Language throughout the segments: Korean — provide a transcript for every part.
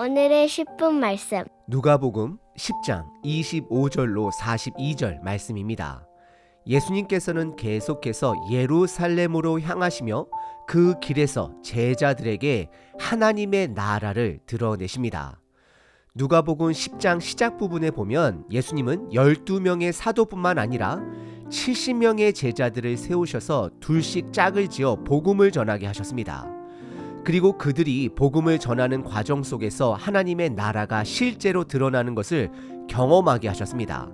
오늘의 10분 말씀. 누가복음 10장 25절로 42절 말씀입니다. 예수님께서는 계속해서 예루살렘으로 향하시며 그 길에서 제자들에게 하나님의 나라를 드러내십니다. 누가복음 10장 시작 부분에 보면 예수님은 12명의 사도뿐만 아니라 70명의 제자들을 세우셔서 둘씩 짝을 지어 복음을 전하게 하셨습니다. 그리고 그들이 복음을 전하는 과정 속에서 하나님의 나라가 실제로 드러나는 것을 경험하게 하셨습니다.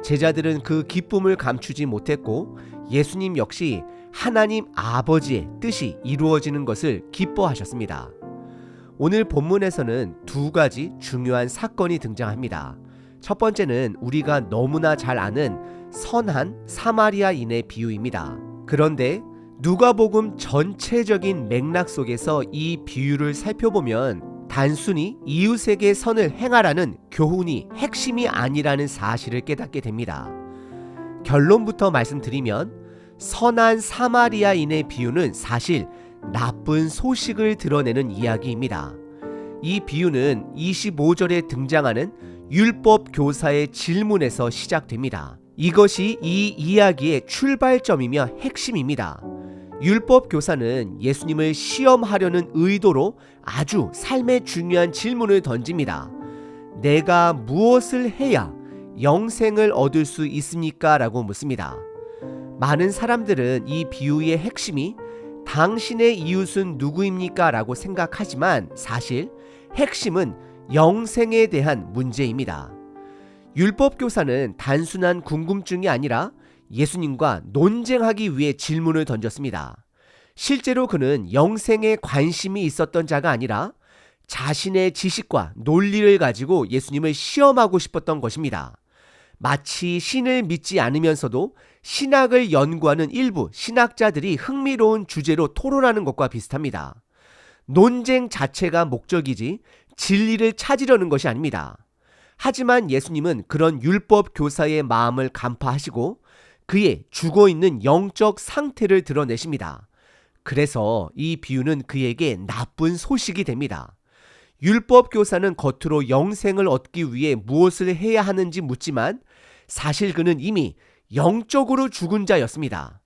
제자들은 그 기쁨을 감추지 못했고 예수님 역시 하나님 아버지의 뜻이 이루어지는 것을 기뻐하셨습니다. 오늘 본문에서는 두 가지 중요한 사건이 등장합니다. 첫 번째는 우리가 너무나 잘 아는 선한 사마리아인의 비유입니다. 그런데 누가복음 전체적인 맥락 속에서 이 비유를 살펴보면 단순히 이웃에게 선을 행하라는 교훈이 핵심이 아니라는 사실을 깨닫게 됩니다. 결론부터 말씀드리면 선한 사마리아인의 비유는 사실 나쁜 소식을 드러내는 이야기입니다. 이 비유는 25절에 등장하는 율법 교사의 질문에서 시작됩니다. 이것이 이 이야기의 출발점이며 핵심입니다. 율법 교사는 예수님을 시험하려는 의도로 아주 삶의 중요한 질문을 던집니다. 내가 무엇을 해야 영생을 얻을 수 있습니까? 라고 묻습니다. 많은 사람들은 이 비유의 핵심이 당신의 이웃은 누구입니까? 라고 생각하지만 사실 핵심은 영생에 대한 문제입니다. 율법 교사는 단순한 궁금증이 아니라 예수님과 논쟁하기 위해 질문을 던졌습니다. 실제로 그는 영생에 관심이 있었던 자가 아니라 자신의 지식과 논리를 가지고 예수님을 시험하고 싶었던 것입니다. 마치 신을 믿지 않으면서도 신학을 연구하는 일부 신학자들이 흥미로운 주제로 토론하는 것과 비슷합니다. 논쟁 자체가 목적이지 진리를 찾으려는 것이 아닙니다. 하지만 예수님은 그런 율법 교사의 마음을 간파하시고 그의 죽어있는 영적 상태를 드러내십니다. 그래서 이 비유는 그에게 나쁜 소식이 됩니다. 율법 교사는 겉으로 영생을 얻기 위해 무엇을 해야 하는지 묻지만 사실 그는 이미 영적으로 죽은 자였습니다.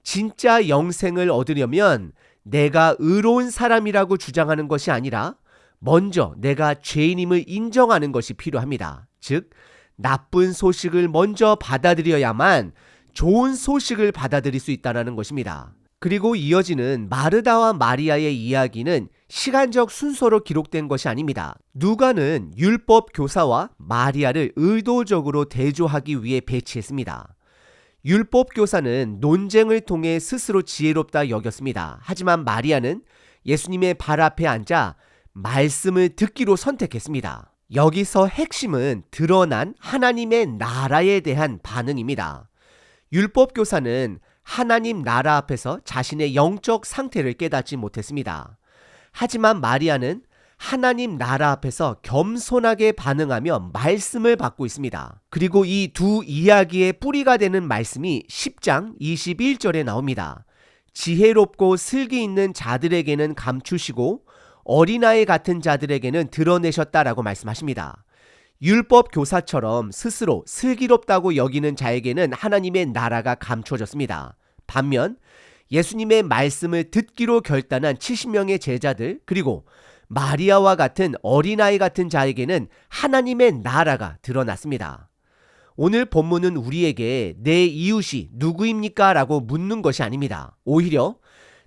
진짜 영생을 얻으려면 내가 의로운 사람이라고 주장하는 것이 아니라 먼저 내가 죄인임을 인정하는 것이 필요합니다. 즉, 나쁜 소식을 먼저 받아들여야만 좋은 소식을 받아들일 수 있다는 것입니다. 그리고 이어지는 마르다와 마리아의 이야기는 시간적 순서로 기록된 것이 아닙니다. 누가는 율법 교사와 마리아를 의도적으로 대조하기 위해 배치했습니다. 율법 교사는 논쟁을 통해 스스로 지혜롭다 여겼습니다. 하지만 마리아는 예수님의 발 앞에 앉아 말씀을 듣기로 선택했습니다. 여기서 핵심은 드러난 하나님의 나라에 대한 반응입니다. 율법 교사는 하나님 나라 앞에서 자신의 영적 상태를 깨닫지 못했습니다. 하지만 마리아는 하나님 나라 앞에서 겸손하게 반응하며 말씀을 받고 있습니다. 그리고 이 두 이야기의 뿌리가 되는 말씀이 10장 21절에 나옵니다. 지혜롭고 슬기 있는 자들에게는 감추시고 어린아이 같은 자들에게는 드러내셨다라고 말씀하십니다. 율법 교사처럼 스스로 슬기롭다고 여기는 자에게는 하나님의 나라가 감춰졌습니다. 반면 예수님의 말씀을 듣기로 결단한 70명의 제자들 그리고 마리아와 같은 어린아이 같은 자에게는 하나님의 나라가 드러났습니다. 오늘 본문은 우리에게 내 이웃이 누구입니까? 라고 묻는 것이 아닙니다. 오히려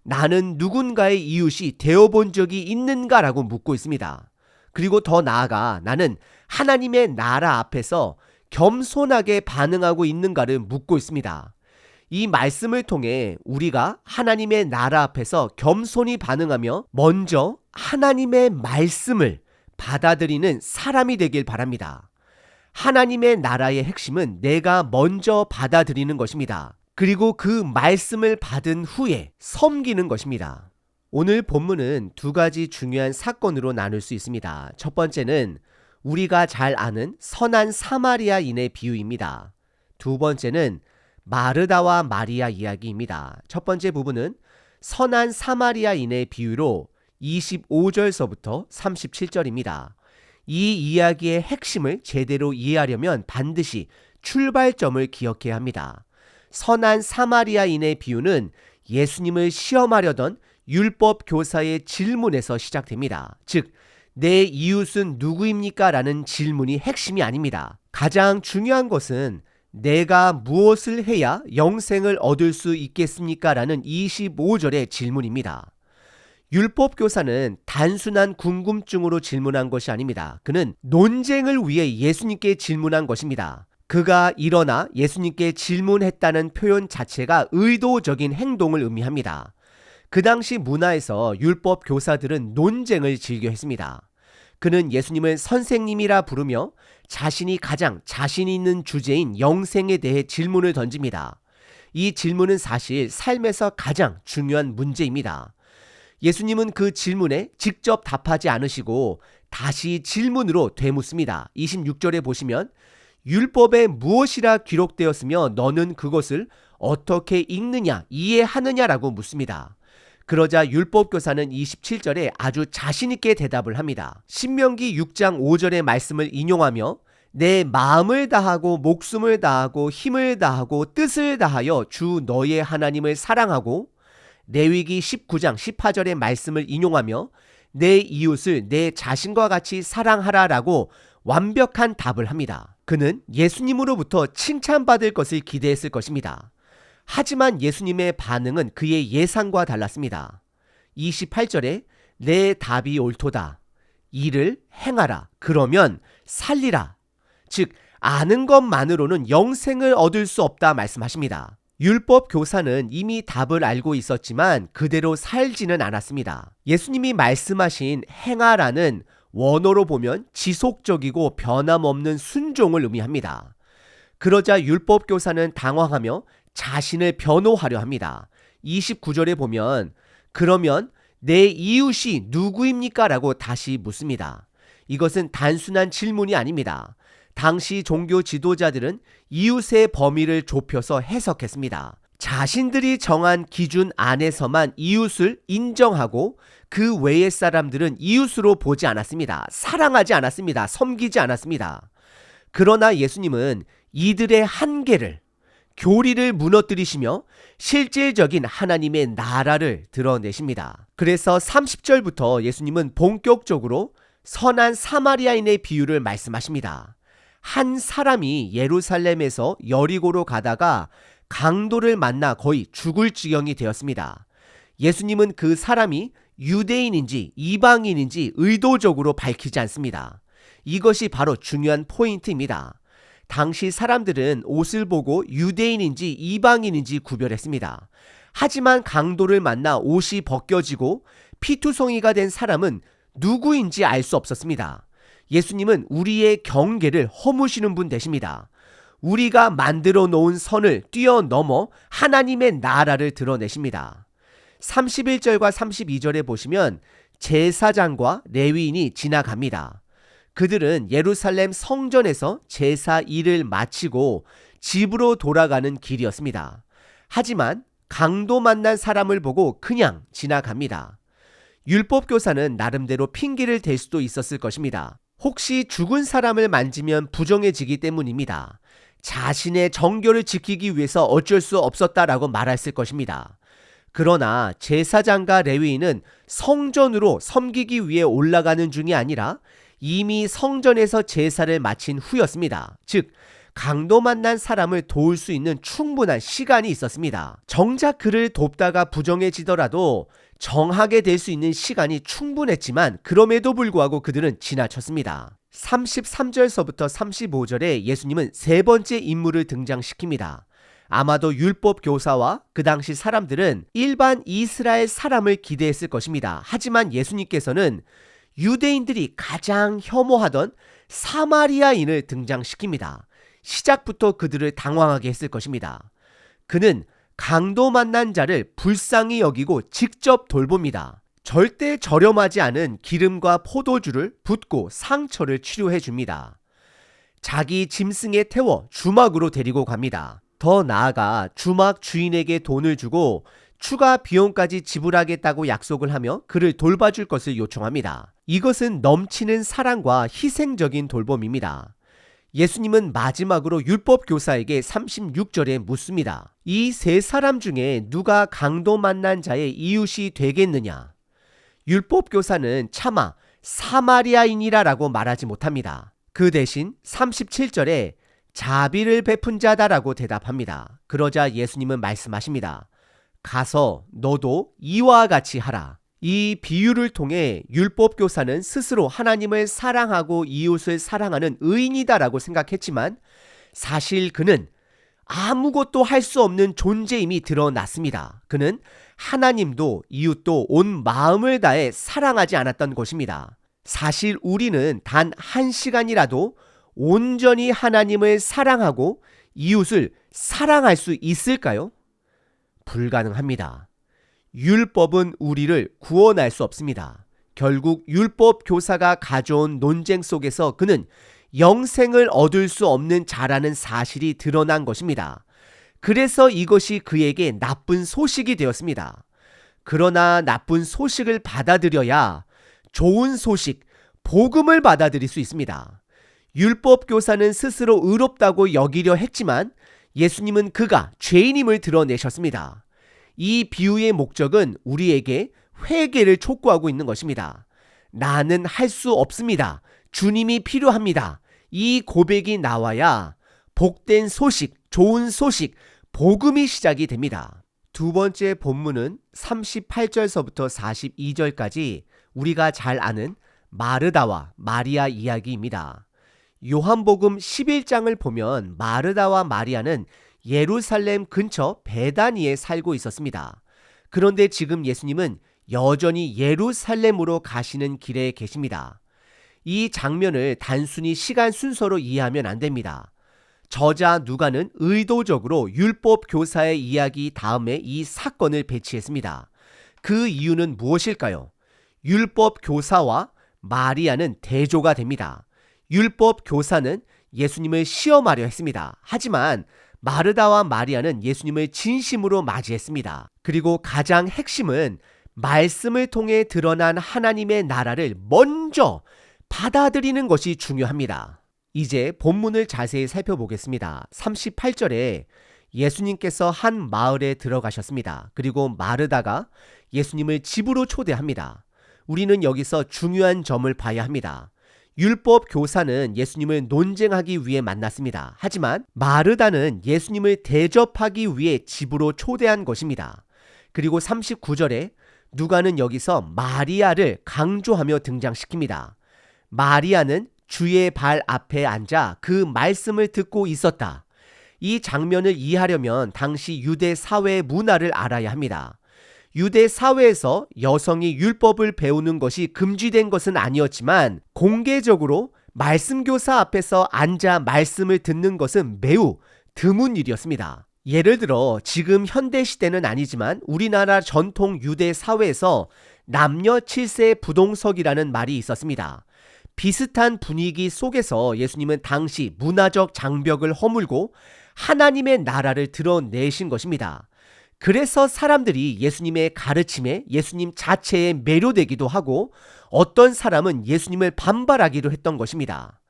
나는 누군가의 이웃이 되어본 적이 있는가? 라고 묻고 있습니다. 그리고 더 나아가 나는 하나님의 나라 앞에서 겸손하게 반응하고 있는가를 묻고 있습니다. 이 말씀을 통해 우리가 하나님의 나라 앞에서 겸손히 반응하며 먼저 하나님의 말씀을 받아들이는 사람이 되길 바랍니다. 하나님의 나라의 핵심은 내가 먼저 받아들이는 것입니다. 그리고 그 말씀을 받은 후에 섬기는 것입니다. 오늘 본문은 두 가지 중요한 사건으로 나눌 수 있습니다. 첫 번째는 우리가 잘 아는 선한 사마리아인의 비유입니다. 두 번째는 마르다와 마리아 이야기입니다. 첫 번째 부분은 선한 사마리아인의 비유로 25절서부터 37절입니다. 이 이야기의 핵심을 제대로 이해하려면 반드시 출발점을 기억해야 합니다. 선한 사마리아인의 비유는 예수님을 시험하려던 율법 교사의 질문에서 시작됩니다. 즉, 내 이웃은 누구입니까? 라는 질문이 핵심이 아닙니다. 가장 중요한 것은 내가 무엇을 해야 영생을 얻을 수 있겠습니까? 라는 25절의 질문입니다. 율법 교사는 단순한 궁금증으로 질문한 것이 아닙니다. 그는 논쟁을 위해 예수님께 질문한 것입니다. 그가 일어나 예수님께 질문했다는 표현 자체가 의도적인 행동을 의미합니다. 그 당시 문화에서 율법 교사들은 논쟁을 즐겨 했습니다. 그는 예수님을 선생님이라 부르며 자신이 가장 자신 있는 주제인 영생에 대해 질문을 던집니다. 이 질문은 사실 삶에서 가장 중요한 문제입니다. 예수님은 그 질문에 직접 답하지 않으시고 다시 질문으로 되묻습니다. 26절에 보시면 율법에 무엇이라 기록되었으며 너는 그것을 어떻게 읽느냐 이해하느냐라고 묻습니다. 그러자 율법교사는 27절에 아주 자신있게 대답을 합니다. 신명기 6장 5절의 말씀을 인용하며 내 마음을 다하고 목숨을 다하고 힘을 다하고 뜻을 다하여 주 너의 하나님을 사랑하고 레위기 19장 18절의 말씀을 인용하며 내 이웃을 내 자신과 같이 사랑하라라고 완벽한 답을 합니다. 그는 예수님으로부터 칭찬받을 것을 기대했을 것입니다. 하지만 예수님의 반응은 그의 예상과 달랐습니다. 28절에 내 답이 옳도다. 이를 행하라. 그러면 살리라. 즉 아는 것만으로는 영생을 얻을 수 없다 말씀하십니다. 율법 교사는 이미 답을 알고 있었지만 그대로 살지는 않았습니다. 예수님이 말씀하신 행하라는 원어로 보면 지속적이고 변함없는 순종을 의미합니다. 그러자 율법 교사는 당황하며 자신을 변호하려 합니다. 29절에 보면 그러면 내 이웃이 누구입니까? 라고 다시 묻습니다. 이것은 단순한 질문이 아닙니다. 당시 종교 지도자들은 이웃의 범위를 좁혀서 해석했습니다. 자신들이 정한 기준 안에서만 이웃을 인정하고 그 외의 사람들은 이웃으로 보지 않았습니다. 사랑하지 않았습니다. 섬기지 않았습니다. 그러나 예수님은 이들의 한계를, 교리를 무너뜨리시며 실질적인 하나님의 나라를 드러내십니다. 그래서 30절부터 예수님은 본격적으로 선한 사마리아인의 비유를 말씀하십니다. 한 사람이 예루살렘에서 여리고로 가다가 강도를 만나 거의 죽을 지경이 되었습니다. 예수님은 그 사람이 유대인인지 이방인인지 의도적으로 밝히지 않습니다. 이것이 바로 중요한 포인트입니다. 당시 사람들은 옷을 보고 유대인인지 이방인인지 구별했습니다. 하지만 강도를 만나 옷이 벗겨지고 피투성이가 된 사람은 누구인지 알 수 없었습니다. 예수님은 우리의 경계를 허무시는 분 되십니다. 우리가 만들어 놓은 선을 뛰어넘어 하나님의 나라를 드러내십니다. 31절과 32절에 보시면 제사장과 레위인이 지나갑니다. 그들은 예루살렘 성전에서 제사 일을 마치고 집으로 돌아가는 길이었습니다. 하지만 강도 만난 사람을 보고 그냥 지나갑니다. 율법교사는 나름대로 핑계를 댈 수도 있었을 것입니다. 혹시 죽은 사람을 만지면 부정해지기 때문입니다. 자신의 정결을 지키기 위해서 어쩔 수 없었다라고 말했을 것입니다. 그러나 제사장과 레위인은 성전으로 섬기기 위해 올라가는 중이 아니라 이미 성전에서 제사를 마친 후였습니다. 즉 강도 만난 사람을 도울 수 있는 충분한 시간이 있었습니다. 정작 그를 돕다가 부정해지더라도 정하게 될 수 있는 시간이 충분했지만 그럼에도 불구하고 그들은 지나쳤습니다. 33절서부터 35절에 예수님은 세 번째 인물을 등장시킵니다. 아마도 율법 교사와 그 당시 사람들은 일반 이스라엘 사람을 기대했을 것입니다. 하지만 예수님께서는 유대인들이 가장 혐오하던 사마리아인을 등장시킵니다. 시작부터 그들을 당황하게 했을 것입니다. 그는 강도 만난 자를 불쌍히 여기고 직접 돌봅니다. 절대 저렴하지 않은 기름과 포도주를 붓고 상처를 치료해 줍니다. 자기 짐승에 태워 주막으로 데리고 갑니다. 더 나아가 주막 주인에게 돈을 주고 추가 비용까지 지불하겠다고 약속을 하며 그를 돌봐줄 것을 요청합니다. 이것은 넘치는 사랑과 희생적인 돌봄입니다. 예수님은 마지막으로 율법 교사에게 36절에 묻습니다. 이 세 사람 중에 누가 강도 만난 자의 이웃이 되겠느냐? 율법 교사는 차마 사마리아인이라고 말하지 못합니다. 그 대신 37절에 자비를 베푼 자다라고 대답합니다. 그러자 예수님은 말씀하십니다. 가서 너도 이와 같이 하라. 이 비유를 통해 율법 교사는 스스로 하나님을 사랑하고 이웃을 사랑하는 의인이다라고 생각했지만 사실 그는 아무것도 할 수 없는 존재임이 드러났습니다. 그는 하나님도 이웃도 온 마음을 다해 사랑하지 않았던 것입니다. 사실 우리는 단 한 시간이라도 온전히 하나님을 사랑하고 이웃을 사랑할 수 있을까요? 불가능합니다. 율법은 우리를 구원할 수 없습니다. 결국 율법 교사가 가져온 논쟁 속에서 그는 영생을 얻을 수 없는 자라는 사실이 드러난 것입니다. 그래서 이것이 그에게 나쁜 소식이 되었습니다. 그러나 나쁜 소식을 받아들여야 좋은 소식, 복음을 받아들일 수 있습니다. 율법 교사는 스스로 의롭다고 여기려 했지만 예수님은 그가 죄인임을 드러내셨습니다. 이 비유의 목적은 우리에게 회개를 촉구하고 있는 것입니다. 나는 할 수 없습니다. 주님이 필요합니다. 이 고백이 나와야 복된 소식, 좋은 소식, 복음이 시작이 됩니다. 두 번째 본문은 38절서부터 42절까지 우리가 잘 아는 마르다와 마리아 이야기입니다. 요한복음 11장을 보면 마르다와 마리아는 예루살렘 근처 베다니에 살고 있었습니다. 그런데 지금 예수님은 여전히 예루살렘으로 가시는 길에 계십니다. 이 장면을 단순히 시간 순서로 이해하면 안 됩니다. 저자 누가는 의도적으로 율법 교사의 이야기 다음에 이 사건을 배치했습니다. 그 이유는 무엇일까요? 율법 교사와 마리아는 대조가 됩니다. 율법 교사는 예수님을 시험하려 했습니다. 하지만 마르다와 마리아는 예수님을 진심으로 맞이했습니다. 그리고 가장 핵심은 말씀을 통해 드러난 하나님의 나라를 먼저 받아들이는 것이 중요합니다. 이제 본문을 자세히 살펴보겠습니다. 38절에 예수님께서 한 마을에 들어가셨습니다. 그리고 마르다가 예수님을 집으로 초대합니다. 우리는 여기서 중요한 점을 봐야 합니다. 율법 교사는 예수님을 논쟁하기 위해 만났습니다. 하지만 마르다는 예수님을 대접하기 위해 집으로 초대한 것입니다. 그리고 39절에 누가는 여기서 마리아를 강조하며 등장시킵니다. 마리아는 주의 발 앞에 앉아 그 말씀을 듣고 있었다. 이 장면을 이해하려면 당시 유대 사회의 문화를 알아야 합니다. 유대 사회에서 여성이 율법을 배우는 것이 금지된 것은 아니었지만 공개적으로 말씀교사 앞에서 앉아 말씀을 듣는 것은 매우 드문 일이었습니다. 예를 들어 지금 현대 시대는 아니지만 우리나라 전통 유대 사회에서 남녀 7세 부동석이라는 말이 있었습니다. 비슷한 분위기 속에서 예수님은 당시 문화적 장벽을 허물고 하나님의 나라를 드러내신 것입니다. 그래서 사람들이 예수님의 가르침에 예수님 자체에 매료되기도 하고 어떤 사람은 예수님을 반발하기도 했던 것입니다.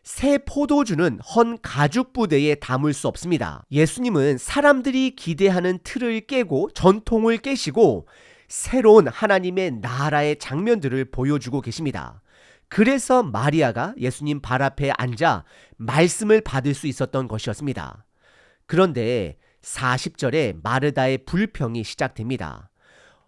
새 포도주는 헌 가죽 부대에 담을 수 없습니다. 예수님은 사람들이 기대하는 틀을 깨고 전통을 깨시고 새로운 하나님의 나라의 장면들을 보여주고 계십니다. 그래서 마리아가 예수님 발 앞에 앉아 말씀을 받을 수 있었던 것이었습니다. 그런데 40절에 마르다의 불평이 시작됩니다.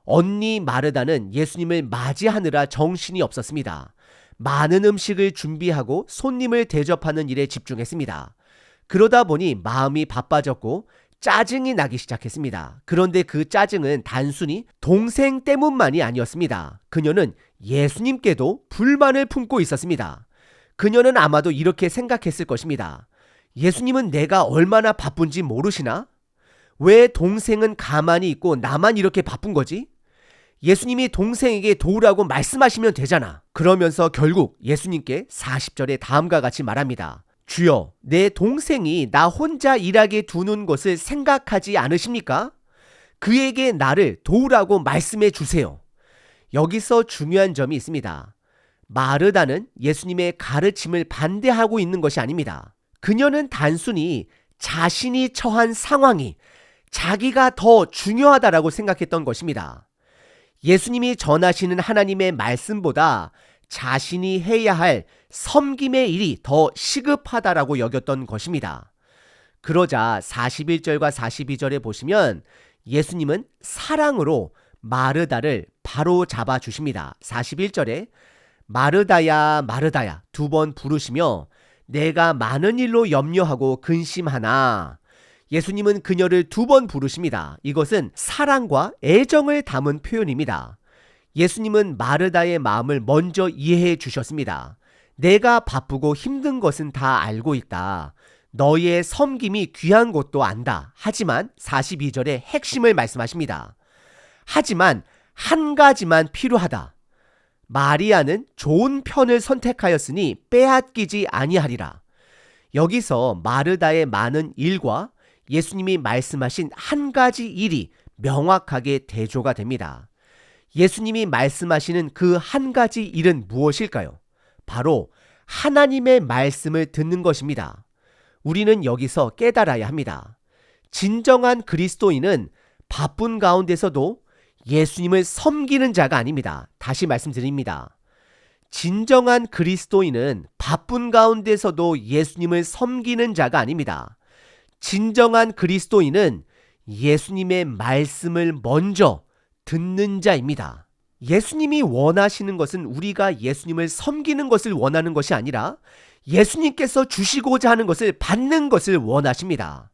언니 마르다는 예수님을 맞이하느라 정신이 없었습니다. 많은 음식을 준비하고 손님을 대접하는 일에 집중했습니다. 그러다 보니 마음이 바빠졌고 짜증이 나기 시작했습니다. 그런데 그 짜증은 단순히 동생 때문만이 아니었습니다. 그녀는 예수님께도 불만을 품고 있었습니다. 그녀는 아마도 이렇게 생각했을 것입니다. 예수님은 내가 얼마나 바쁜지 모르시나? 왜 동생은 가만히 있고 나만 이렇게 바쁜 거지? 예수님이 동생에게 도우라고 말씀하시면 되잖아. 그러면서 결국 예수님께 40절에 다음과 같이 말합니다. 주여, 내 동생이 나 혼자 일하게 두는 것을 생각하지 않으십니까? 그에게 나를 도우라고 말씀해 주세요. 여기서 중요한 점이 있습니다. 마르다는 예수님의 가르침을 반대하고 있는 것이 아닙니다. 그녀는 단순히 자신이 처한 상황이 자기가 더 중요하다라고 생각했던 것입니다. 예수님이 전하시는 하나님의 말씀보다 자신이 해야 할 섬김의 일이 더 시급하다라고 여겼던 것입니다. 그러자 41절과 42절에 보시면 예수님은 사랑으로 마르다를 바로 잡아 주십니다. 41절에 마르다야 마르다야 2번 부르시며 내가 많은 일로 염려하고 근심하나. 예수님은 그녀를 2번 부르십니다. 이것은 사랑과 애정을 담은 표현입니다. 예수님은 마르다의 마음을 먼저 이해해 주셨습니다. 내가 바쁘고 힘든 것은 다 알고 있다. 너의 섬김이 귀한 것도 안다. 하지만 42절에 핵심을 말씀하십니다. 하지만 한 가지만 필요하다. 마리아는 좋은 편을 선택하였으니 빼앗기지 아니하리라. 여기서 마르다의 많은 일과 예수님이 말씀하신 한 가지 일이 명확하게 대조가 됩니다. 예수님이 말씀하시는 그 한 가지 일은 무엇일까요? 바로 하나님의 말씀을 듣는 것입니다. 우리는 여기서 깨달아야 합니다. 진정한 그리스도인은 바쁜 가운데서도 예수님을 섬기는 자가 아닙니다. 다시 말씀드립니다. 진정한 그리스도인은 바쁜 가운데서도 예수님을 섬기는 자가 아닙니다. 진정한 그리스도인은 예수님의 말씀을 먼저 듣는 자입니다. 예수님이 원하시는 것은 우리가 예수님을 섬기는 것을 원하는 것이 아니라 예수님께서 주시고자 하는 것을 받는 것을 원하십니다.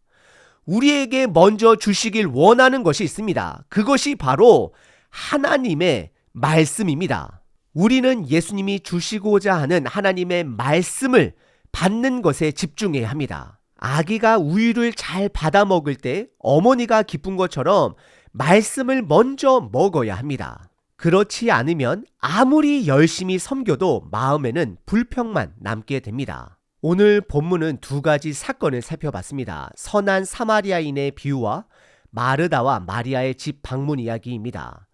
우리에게 먼저 주시길 원하는 것이 있습니다. 그것이 바로 하나님의 말씀입니다. 우리는 예수님이 주시고자 하는 하나님의 말씀을 받는 것에 집중해야 합니다. 아기가 우유를 잘 받아 먹을 때 어머니가 기쁜 것처럼 말씀을 먼저 먹어야 합니다. 그렇지 않으면 아무리 열심히 섬겨도 마음에는 불평만 남게 됩니다. 오늘 본문은 2가지 사건을 살펴봤습니다. 선한 사마리아인의 비유와 마르다와 마리아의 집 방문 이야기입니다.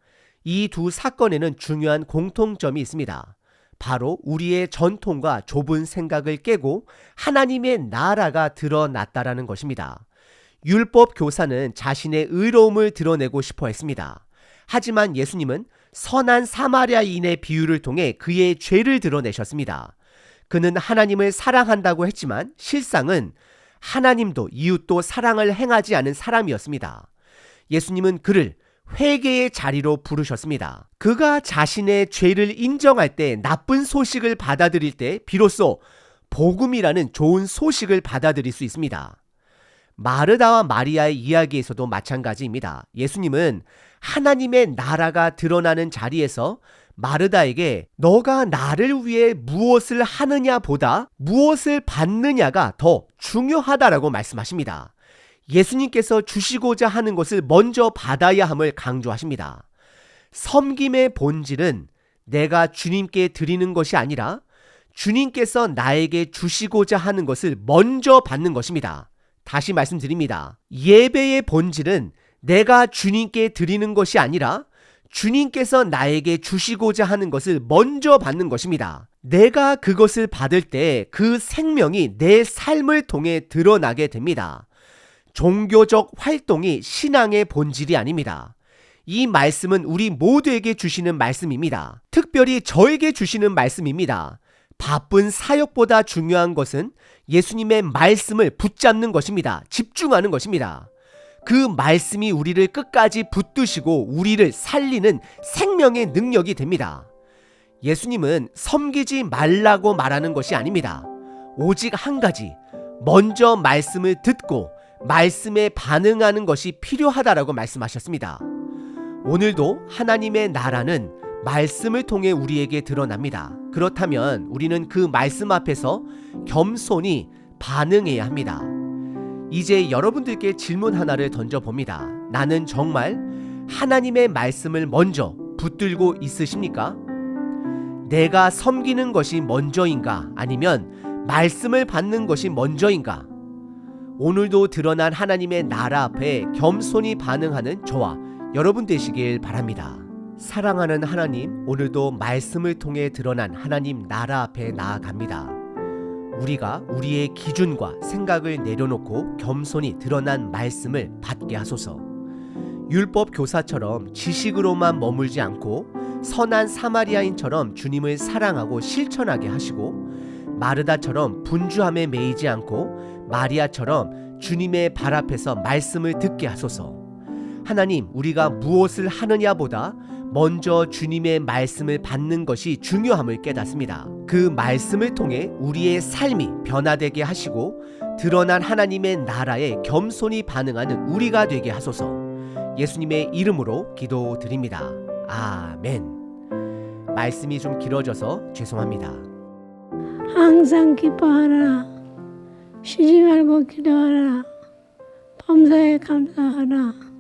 이 2 사건에는 중요한 공통점이 있습니다. 바로 우리의 전통과 좁은 생각을 깨고 하나님의 나라가 드러났다라는 것입니다. 율법 교사는 자신의 의로움을 드러내고 싶어 했습니다. 하지만 예수님은 선한 사마리아인의 비유를 통해 그의 죄를 드러내셨습니다. 그는 하나님을 사랑한다고 했지만 실상은 하나님도 이웃도 사랑을 행하지 않은 사람이었습니다. 예수님은 그를 회개의 자리로 부르셨습니다. 그가 자신의 죄를 인정할 때, 나쁜 소식을 받아들일 때 비로소 복음이라는 좋은 소식을 받아들일 수 있습니다. 마르다와 마리아의 이야기에서도 마찬가지입니다. 예수님은 하나님의 나라가 드러나는 자리에서 마르다에게 너가 나를 위해 무엇을 하느냐 보다 무엇을 받느냐가 더 중요하다라고 말씀하십니다. 예수님께서 주시고자 하는 것을 먼저 받아야 함을 강조하십니다. 섬김의 본질은 내가 주님께 드리는 것이 아니라 주님께서 나에게 주시고자 하는 것을 먼저 받는 것입니다. 다시 말씀드립니다. 예배의 본질은 내가 주님께 드리는 것이 아니라 주님께서 나에게 주시고자 하는 것을 먼저 받는 것입니다. 내가 그것을 받을 때 그 생명이 내 삶을 통해 드러나게 됩니다. 종교적 활동이 신앙의 본질이 아닙니다. 이 말씀은 우리 모두에게 주시는 말씀입니다. 특별히 저에게 주시는 말씀입니다. 바쁜 사역보다 중요한 것은 예수님의 말씀을 붙잡는 것입니다. 집중하는 것입니다. 그 말씀이 우리를 끝까지 붙드시고 우리를 살리는 생명의 능력이 됩니다. 예수님은 섬기지 말라고 말하는 것이 아닙니다. 오직 한 가지, 먼저 말씀을 듣고 말씀에 반응하는 것이 필요하다라고 말씀하셨습니다. 오늘도 하나님의 나라는 말씀을 통해 우리에게 드러납니다. 그렇다면 우리는 그 말씀 앞에서 겸손히 반응해야 합니다. 이제 여러분들께 질문 하나를 던져봅니다. 나는 정말 하나님의 말씀을 먼저 붙들고 있으십니까? 내가 섬기는 것이 먼저인가? 아니면 말씀을 받는 것이 먼저인가? 오늘도 드러난 하나님의 나라 앞에 겸손히 반응하는 저와 여러분 되시길 바랍니다. 사랑하는 하나님, 오늘도 말씀을 통해 드러난 하나님 나라 앞에 나아갑니다. 우리가 우리의 기준과 생각을 내려놓고 겸손히 드러난 말씀을 받게 하소서. 율법 교사처럼 지식으로만 머물지 않고 선한 사마리아인처럼 주님을 사랑하고 실천하게 하시고, 마르다처럼 분주함에 매이지 않고 마리아처럼 주님의 발 앞에서 말씀을 듣게 하소서. 하나님, 우리가 무엇을 하느냐보다 먼저 주님의 말씀을 받는 것이 중요함을 깨닫습니다. 그 말씀을 통해 우리의 삶이 변화되게 하시고 드러난 하나님의 나라에 겸손히 반응하는 우리가 되게 하소서. 예수님의 이름으로 기도드립니다. 아멘. 말씀이 좀 길어져서 죄송합니다. 항상 기뻐하라. 쉬지 말고 기도하라. 범사에 감사하라.